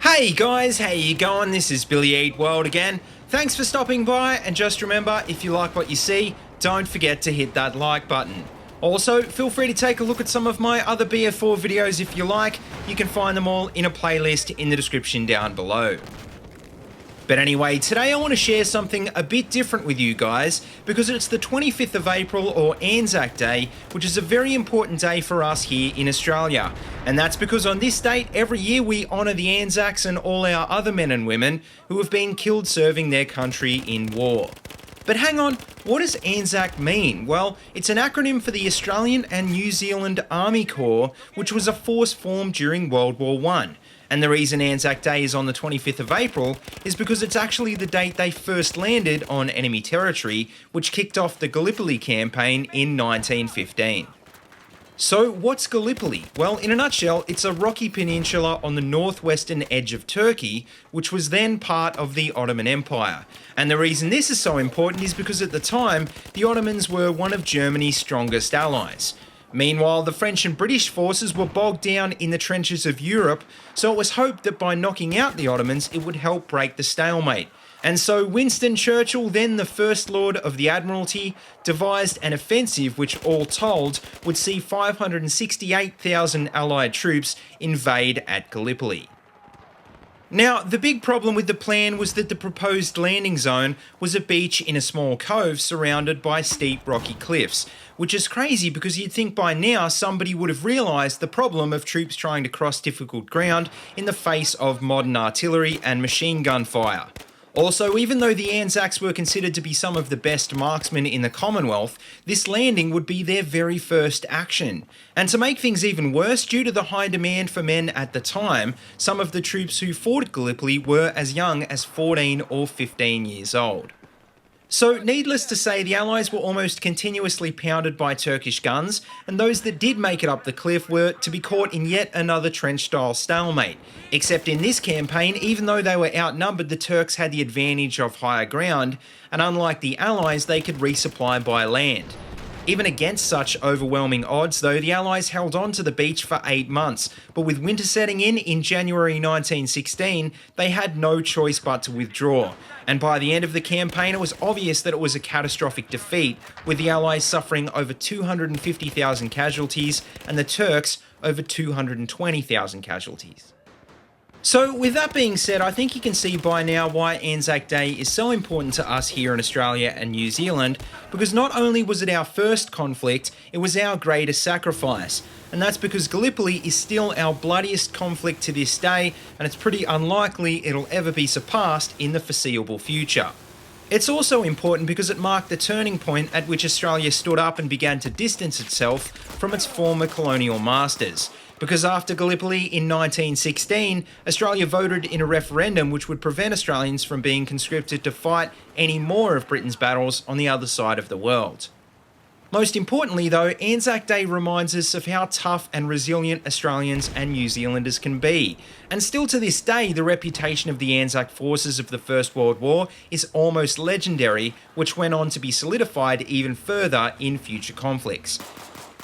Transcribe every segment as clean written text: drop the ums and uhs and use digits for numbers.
Hey guys, how you going? This is BillyEatWorld again. Thanks for stopping by, and just remember, if you like what you see, don't forget to hit that like button. Also, feel free to take a look at some of my other BF4 videos if you like. You can find them all in a playlist in the description down below. But anyway, today I want to share something a bit different with you guys, because it's the 25th of April, or ANZAC Day, which is a very important day for us here in Australia. And that's because on this date, every year we honour the ANZACs and all our other men and women who have been killed serving their country in war. But hang on, what does ANZAC mean? Well, it's an acronym for the Australian and New Zealand Army Corps, which was a force formed during World War I. And the reason ANZAC Day is on the 25th of April is because it's actually the date they first landed on enemy territory, which kicked off the Gallipoli campaign in 1915. So what's Gallipoli? Well, in a nutshell, it's a rocky peninsula on the northwestern edge of Turkey, which was then part of the Ottoman Empire. And the reason this is so important is because at the time, the Ottomans were one of Germany's strongest allies. Meanwhile, the French and British forces were bogged down in the trenches of Europe, so it was hoped that by knocking out the Ottomans, it would help break the stalemate. And so Winston Churchill, then the First Lord of the Admiralty, devised an offensive which, all told, would see 568,000 Allied troops invade at Gallipoli. Now, the big problem with the plan was that the proposed landing zone was a beach in a small cove surrounded by steep rocky cliffs, which is crazy because you'd think by now somebody would have realised the problem of troops trying to cross difficult ground in the face of modern artillery and machine gun fire. Also, even though the ANZACs were considered to be some of the best marksmen in the Commonwealth, this landing would be their very first action. And to make things even worse, due to the high demand for men at the time, some of the troops who fought at Gallipoli were as young as 14 or 15 years old. So, needless to say, the Allies were almost continuously pounded by Turkish guns, and those that did make it up the cliff were to be caught in yet another trench-style stalemate. Except in this campaign, even though they were outnumbered, the Turks had the advantage of higher ground, and unlike the Allies, they could resupply by land. Even against such overwhelming odds, though, the Allies held on to the beach for 8 months, but with winter setting in January 1916, they had no choice but to withdraw. And by the end of the campaign, it was obvious that it was a catastrophic defeat, with the Allies suffering over 250,000 casualties and the Turks over 220,000 casualties. So with that being said, I think you can see by now why ANZAC Day is so important to us here in Australia and New Zealand, because not only was it our first conflict, it was our greatest sacrifice. And that's because Gallipoli is still our bloodiest conflict to this day, and it's pretty unlikely it'll ever be surpassed in the foreseeable future. It's also important because it marked the turning point at which Australia stood up and began to distance itself from its former colonial masters. Because after Gallipoli in 1916, Australia voted in a referendum which would prevent Australians from being conscripted to fight any more of Britain's battles on the other side of the world. Most importantly though, ANZAC Day reminds us of how tough and resilient Australians and New Zealanders can be. And still to this day, the reputation of the ANZAC forces of the First World War is almost legendary, which went on to be solidified even further in future conflicts.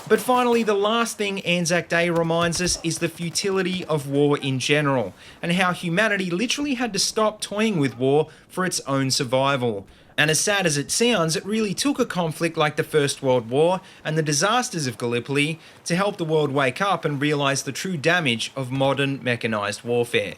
But finally, the last thing ANZAC Day reminds us is the futility of war in general, and how humanity literally had to stop toying with war for its own survival. And as sad as it sounds, it really took a conflict like the First World War and the disasters of Gallipoli to help the world wake up and realise the true damage of modern mechanised warfare.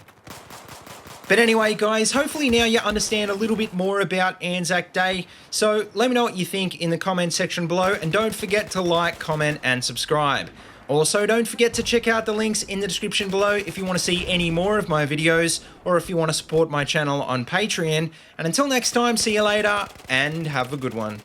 But anyway guys, hopefully now you understand a little bit more about ANZAC Day, so let me know what you think in the comment section below, and don't forget to like, comment and subscribe. Also, don't forget to check out the links in the description below if you want to see any more of my videos, or if you want to support my channel on Patreon. And until next time, see you later and have a good one.